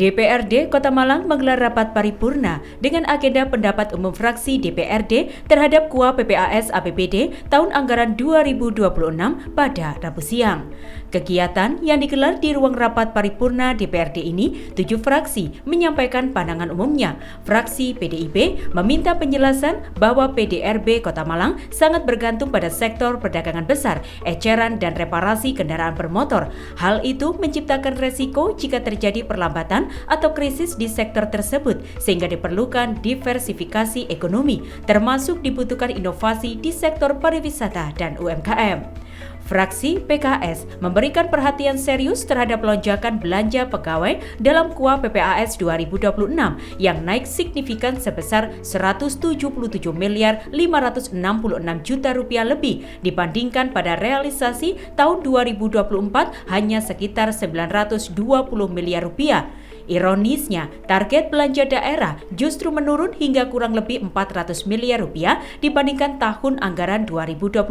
DPRD Kota Malang menggelar rapat paripurna dengan agenda pendapat umum fraksi DPRD terhadap KUA PPAS APBD tahun anggaran 2026 pada Rabu siang. Kegiatan yang digelar di ruang rapat paripurna DPRD ini, 7 fraksi menyampaikan pandangan umumnya. Fraksi PDIP meminta penjelasan bahwa PDRB Kota Malang sangat bergantung pada sektor perdagangan besar, eceran dan reparasi kendaraan bermotor. Hal itu menciptakan resiko jika terjadi perlambatan atau krisis di sektor tersebut, sehingga diperlukan diversifikasi ekonomi, termasuk dibutuhkan inovasi di sektor pariwisata dan UMKM. Fraksi PKS memberikan perhatian serius terhadap lonjakan belanja pegawai dalam KUA PPAS 2026 yang naik signifikan sebesar 177 miliar 566 juta rupiah lebih dibandingkan pada realisasi tahun 2024 hanya sekitar 920 miliar rupiah. Ironisnya, target belanja daerah justru menurun hingga kurang lebih 400 miliar rupiah dibandingkan tahun anggaran 2025,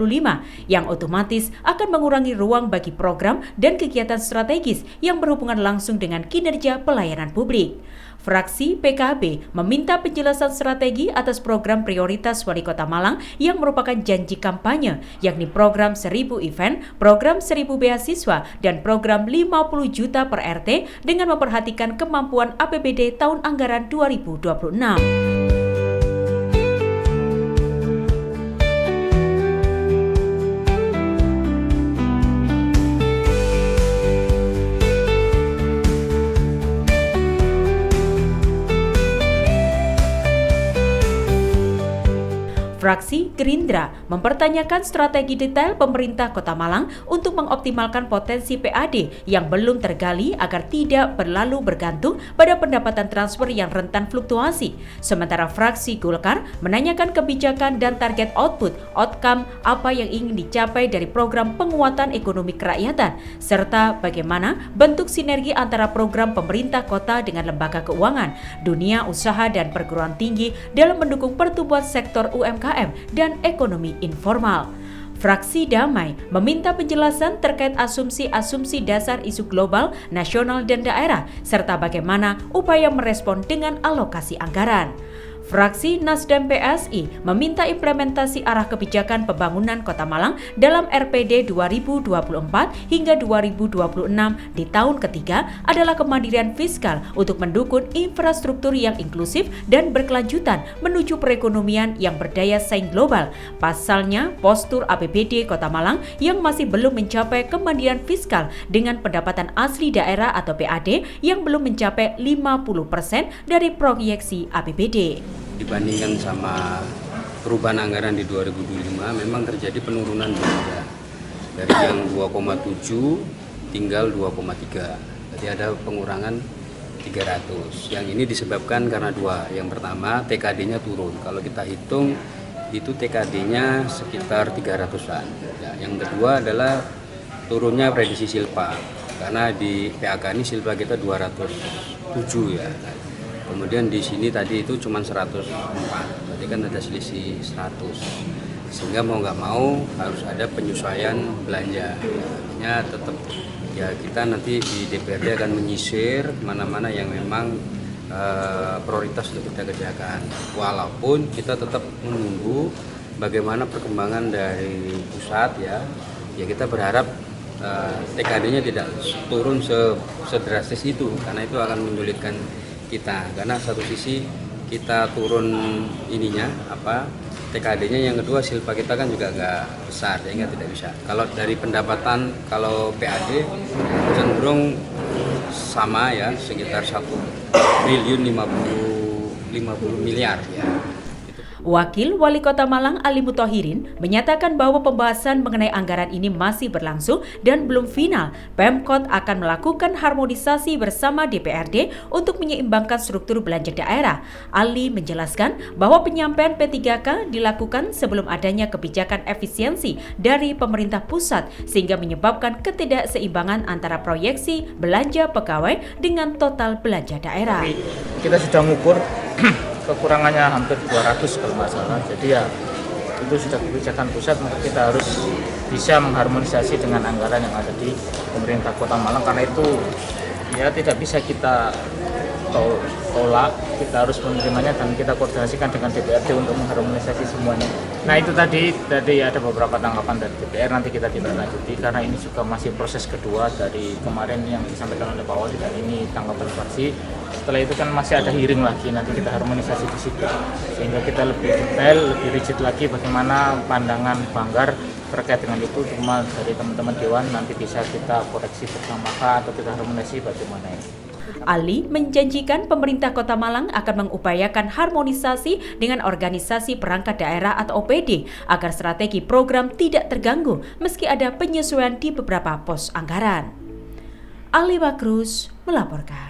yang otomatis akan mengurangi ruang bagi program dan kegiatan strategis yang berhubungan langsung dengan kinerja pelayanan publik. Fraksi PKB meminta penjelasan strategi atas program prioritas Wali Kota Malang yang merupakan janji kampanye, yakni program 1000 event, program 1000 beasiswa, dan program 50 juta per RT dengan memperhatikan kemampuan APBD tahun anggaran 2026. Fraksi Gerindra mempertanyakan strategi detail pemerintah Kota Malang untuk mengoptimalkan potensi PAD yang belum tergali agar tidak berlalu bergantung pada pendapatan transfer yang rentan fluktuasi. Sementara fraksi Golkar menanyakan kebijakan dan target outcome apa yang ingin dicapai dari program penguatan ekonomi kerakyatan, serta bagaimana bentuk sinergi antara program pemerintah kota dengan lembaga keuangan, dunia usaha dan perguruan tinggi dalam mendukung pertumbuhan sektor UMKM dan ekonomi informal. Fraksi Damai meminta penjelasan terkait asumsi-asumsi dasar isu global, nasional, dan daerah, serta bagaimana upaya merespon dengan alokasi anggaran. Fraksi Nasdem PSI meminta implementasi arah kebijakan pembangunan Kota Malang dalam RPD 2024 hingga 2026 di tahun ketiga adalah kemandirian fiskal untuk mendukung infrastruktur yang inklusif dan berkelanjutan menuju perekonomian yang berdaya saing global. Pasalnya, postur APBD Kota Malang yang masih belum mencapai kemandirian fiskal dengan pendapatan asli daerah atau PAD yang belum mencapai 50% dari proyeksi APBD. Dibandingkan sama perubahan anggaran di 2025 memang terjadi penurunan belanja dari yang 2,7 tinggal 2,3, jadi ada pengurangan 300. Yang ini disebabkan karena dua. Yang pertama, TKD-nya turun. Kalau kita hitung itu TKD-nya sekitar 300-an. Ya, yang kedua adalah turunnya prediksi silpa, karena di PAK ini silpa kita 207 ya. Kemudian di sini tadi itu cuma 104, berarti kan ada selisih 100. Sehingga mau nggak mau harus ada penyesuaian belanja. Artinya tetap ya kita nanti di DPRD akan menyisir mana-mana yang memang prioritas untuk kita kerjakan. Walaupun kita tetap menunggu bagaimana perkembangan dari pusat ya kita berharap TKD-nya tidak turun sedrastis itu, karena itu akan menyulitkan kita, karena satu sisi kita turun TKD-nya, yang kedua silpa kita kan juga nggak besar sehingga tidak bisa. Kalau dari pendapatan, kalau PAD cenderung sama ya, sekitar 1 triliun 50 miliar ya. Wakil Wali Kota Malang Ali Muthahirin menyatakan bahwa pembahasan mengenai anggaran ini masih berlangsung dan belum final. Pemkot akan melakukan harmonisasi bersama DPRD untuk menyeimbangkan struktur belanja daerah. Ali menjelaskan bahwa penyampaian P3K dilakukan sebelum adanya kebijakan efisiensi dari pemerintah pusat sehingga menyebabkan ketidakseimbangan antara proyeksi belanja pegawai dengan total belanja daerah. Kita sudah mengukur kekurangannya hampir 200 kalau nggak salah. Jadi ya itu sudah kebijakan pusat, maka kita harus bisa mengharmonisasi dengan anggaran yang ada di pemerintah Kota Malang, karena itu ya tidak bisa kita tolak, kita harus menerimanya dan kita koordinasikan dengan DPRD untuk mengharmonisasi semuanya. Nah itu tadi ada beberapa tanggapan dari DPR, nanti kita tidak lanjuti karena ini juga masih proses kedua dari kemarin yang disampaikan oleh Pak Wali dan ini tanggapan fraksi. Setelah itu kan masih ada hearing lagi, nanti kita harmonisasi di situ sehingga kita lebih detail, lebih rigid lagi bagaimana pandangan Banggar terkait dengan itu. Cuma dari teman-teman Dewan nanti bisa kita koreksi bersama atau kita harmonisasi bagaimana ini. Ali menjanjikan pemerintah Kota Malang akan mengupayakan harmonisasi dengan organisasi perangkat daerah atau OPD agar strategi program tidak terganggu meski ada penyesuaian di beberapa pos anggaran. Ali Bakrus melaporkan.